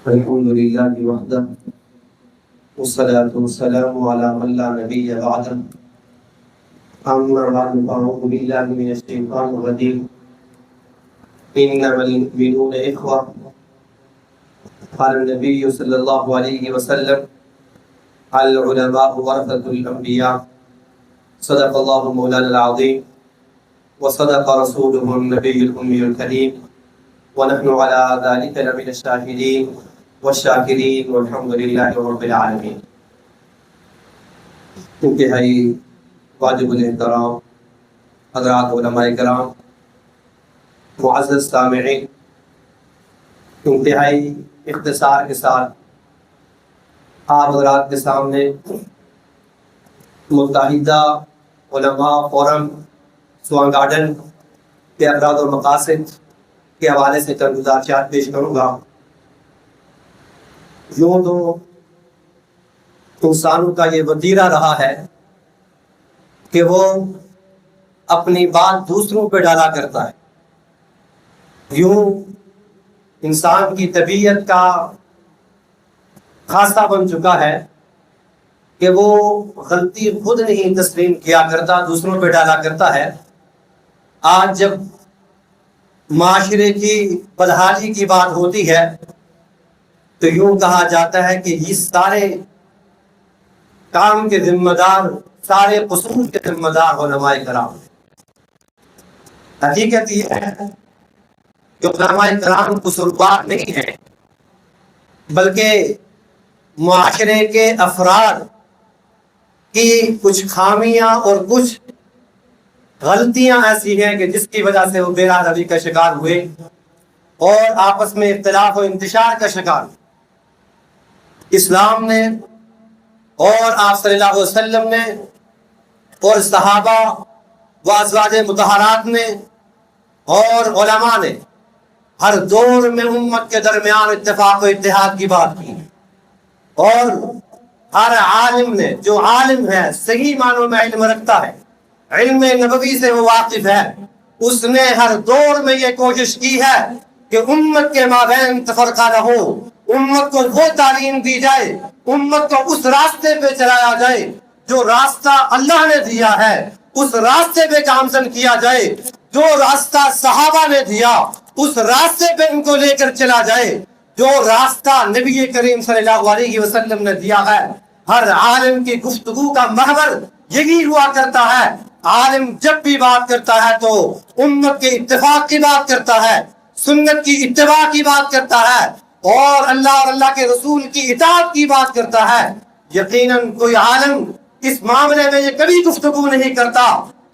الحمد لله وحده والصلاة والسلام على من لا نبي بعده أما بعد فأعوذ بالله من الشيطان الرجيم إنما المؤمنون إخوة قال النبي صلى الله عليه وسلم العلماء ورثة الأنبياء صدق الله مولانا العظيم وصدق رسوله النبي الأمي الكريم ونحن على ذلك لمن الشاهدين والشاکرین والحمد للہ رب العالمین۔ انتہائی واجب الاحترام حضرات علماء کرام، معزز سامعین، انتہائی اختصار کے ساتھ آپ حضرات کے سامنے متحدہ علماء فورم سوان گارڈن کے افراد و مقاصد کے حوالے سے چند گزارشات پیش کروں گا۔ یوں تو انسانوں کا یہ وتیرہ رہا ہے کہ وہ اپنی بات دوسروں پہ ڈالا کرتا ہے۔ یوں انسان کی طبیعت کا خاصہ بن چکا ہے کہ وہ غلطی خود نہیں تسلیم کیا کرتا، دوسروں پہ ڈالا کرتا ہے۔ آج جب معاشرے کی بدحالی کی بات ہوتی ہے تو یوں کہا جاتا ہے کہ یہ سارے کام کے ذمہ دار، سارے قصور کے ذمہ دار علماء کرام ہیں۔ حقیقت یہ ہے کہ علماء کرام قصوروار نہیں ہیں، بلکہ معاشرے کے افراد کی کچھ خامیاں اور کچھ غلطیاں ایسی ہیں کہ جس کی وجہ سے وہ بے راہ روی کا شکار ہوئے اور آپس میں اختلاف و انتشار کا شکار ہوئے۔ اسلام نے اور آپ صلی اللہ علیہ وسلم نے اور صحابہ و ازواج مطہرات نے اور علماء نے ہر دور میں امت کے درمیان اتفاق و اتحاد کی بات کی، اور ہر عالم نے، جو عالم ہے، صحیح معنوں میں علم رکھتا ہے، علم نبوی سے وہ واقف ہے، اس نے ہر دور میں یہ کوشش کی ہے کہ امت کے مابین تفرقہ نہ ہو، امت کو وہ تعلیم دی جائے، امت کو اس راستے پہ چلایا جائے جو راستہ اللہ نے دیا ہے، اس راستے پہ گامزن کیا جائے جو راستہ صحابہ نے دیا، اس راستے پہ ان کو لے کر چلا جائے جو راستہ نبی کریم صلی اللہ علیہ وسلم نے دیا ہے۔ ہر عالم کی گفتگو کا محور یہی ہوا کرتا ہے۔ عالم جب بھی بات کرتا ہے تو امت کے اتفاق کی بات کرتا ہے، سنت کی اتباع کی بات کرتا ہے، اور اللہ اور اللہ کے رسول کی اطاعت کی بات کرتا ہے۔ یقیناً کوئی عالم اس معاملے میں یہ کبھی گفتگو نہیں کرتا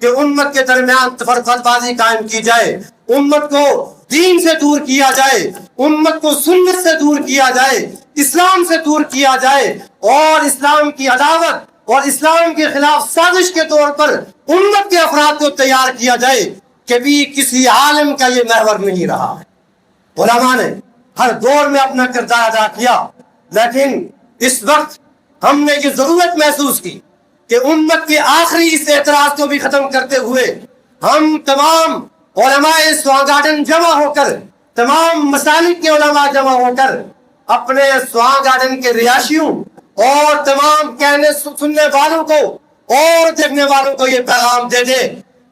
کہ امت کے درمیان تفرقہ بازی قائم کی جائے، امت کو دین سے دور کیا جائے، امت کو سنت سے دور کیا جائے، اسلام سے دور کیا جائے، اور اسلام کی عداوت اور اسلام کے خلاف سازش کے طور پر امت کے افراد کو تیار کیا جائے۔ کبھی کسی عالم کا یہ محور نہیں رہا ہے۔ علماء نے ہر دور میں اپنا کردار ادا کیا، لیکن اس وقت ہم نے یہ ضرورت محسوس کی کہ امت کے آخری اس اعتراض کو بھی ختم کرتے ہوئے ہم تمام علماء سوان گارڈن جمع ہو کر، تمام مسالک کے علماء جمع ہو کر اپنے سوان گارڈن کے رہائشیوں اور تمام کہنے سننے والوں کو اور دیکھنے والوں کو یہ پیغام دے دے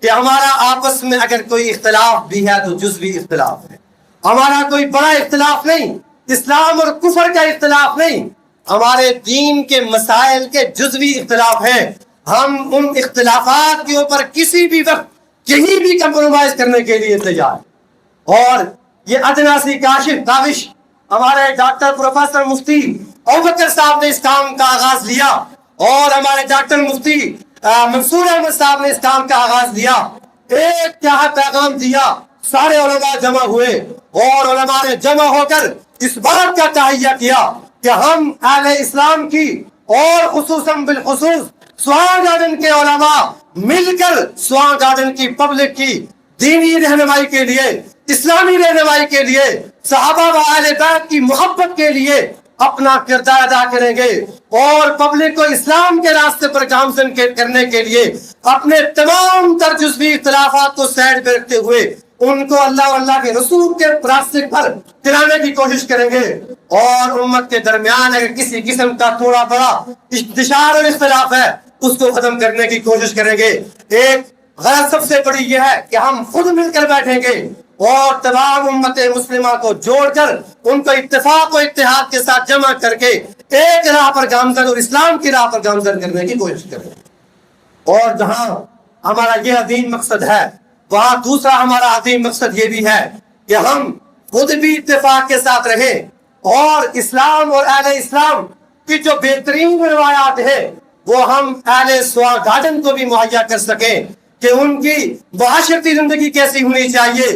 کہ ہمارا آپس میں اگر کوئی اختلاف بھی ہے تو جزوی اختلاف ہے، ہمارا کوئی بڑا اختلاف نہیں، اسلام اور کفر کا اختلاف نہیں، ہمارے دین کے مسائل کے جزوی اختلاف ہیں۔ ہم ان اختلافات کے اوپر کسی بھی وقت کہیں بھی کمپرومائز کرنے کے لیے تیار ہیں، اور یہ ادنا سی کاوش ہمارے ڈاکٹر پروفیسر مفتی ابوبکر صاحب نے اس کام کا آغاز لیا، اور ہمارے ڈاکٹر مفتی منصور احمد صاحب نے اس کام کا آغاز لیا۔ ایک کیا پیغام دیا، سارے علماء جمع ہوئے اور علماء نے جمع ہو کر اس بات کا تہیہ کیا کہ ہم اہل اسلام کی اور خصوصاً بالخصوص سوان گارڈن کے علماء مل کر سوان گارڈن کی پبلک کی دینی رہنمائی کے لیے، اسلامی رہنمائی کے لیے، صحابہ و اہل بیت کی محبت کے لیے اپنا کردار ادا کریں گے، اور پبلک کو اسلام کے راستے پر گامزن کرنے کے لیے اپنے تمام تر جزوی اختلافات کو سائڈ پہ رکھتے ہوئے ان کو اللہ اور اللہ کے رسول کے راستے پر چلانے کی کوشش کریں گے، اور امت کے درمیان اگر کسی قسم کا تھوڑا بڑا انتشار اور اختلاف ہے اس کو ختم کرنے کی کوشش کریں گے۔ ایک غرض سب سے بڑی یہ ہے کہ ہم خود مل کر بیٹھیں گے اور تمام امت مسلمہ کو جوڑ کر ان کو اتفاق و اتحاد کے ساتھ جمع کر کے ایک راہ پر گامزن اور اسلام کی راہ پر گامزن کرنے کی کوشش کریں گے۔ اور جہاں ہمارا یہ عظیم مقصد ہے، وہاں دوسرا ہمارا عظیم مقصد یہ بھی ہے کہ ہم خود بھی اتفاق کے ساتھ رہیں اور اسلام اور اہل اسلام کی جو بہترین روایات ہیں وہ ہم اہل سوا گارڈن کو بھی مہیا کر سکیں کہ ان کی معاشرتی زندگی کیسی ہونی چاہیے،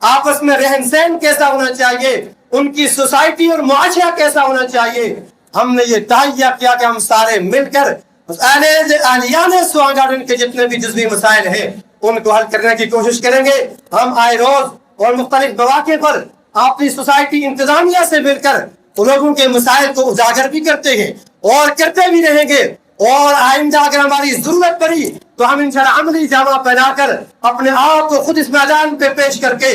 آپس میں رہن سہن کیسا ہونا چاہیے، ان کی سوسائٹی اور معاشرہ کیسا ہونا چاہیے۔ ہم نے یہ تہیہ کیا کہ ہم سارے مل کر اہلیان سوا گارڈن کے جتنے بھی جزوی مسائل ہیں ان کو حل کرنے کی کوشش کریں گے۔ ہم آئے روز اور مختلف مواقع پر اپنی سوسائٹی انتظامیہ سے مل کر لوگوں کے مسائل کو اجاگر بھی کرتے ہیں اور کرتے بھی رہیں گے، اور آئندہ اگر ہماری ضرورت پڑی تو ہم انشاءاللہ عملی جامہ پہنا کر اپنے آپ کو خود اس میدان پہ پیش کر کے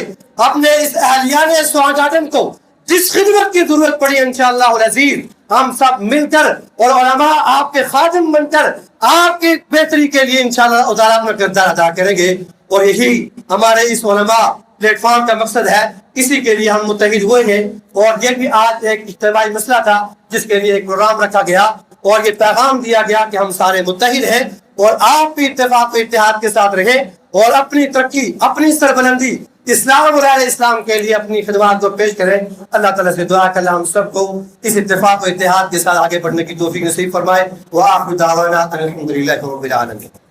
اپنے اس اہلیان سوا گارڈن کو جس خدمت کی ضرورت پڑی انشاءاللہ العزیز ہم سب مل کر اور علماء آپ کے خادم بن کر آپ کی بہتری کے لیے انشاءاللہ ادارت میں کردار ادا کریں گے۔ اور یہی ہمارے اس علماء پلیٹ فارم کا مقصد ہے، اسی کے لیے ہم متحد ہوئے ہیں، اور یہ بھی آج ایک اجتماعی مسئلہ تھا جس کے لیے ایک پروگرام رکھا گیا اور یہ پیغام دیا گیا کہ ہم سارے متحد ہیں اور آپ بھی اتفاق و اتحاد کے ساتھ رہیں اور اپنی ترقی، اپنی سربلندی اسلام اور اہل اسلام کے لیے اپنی خدمات کو پیش کریں۔ اللہ تعالیٰ سے دعا کہ اللہ ہم سب کو اس اتفاق و اتحاد کے ساتھ آگے بڑھنے کی توفیق نصیب فرمائے۔ وآخر دعوانا ان الحمد للہ رب العالمین۔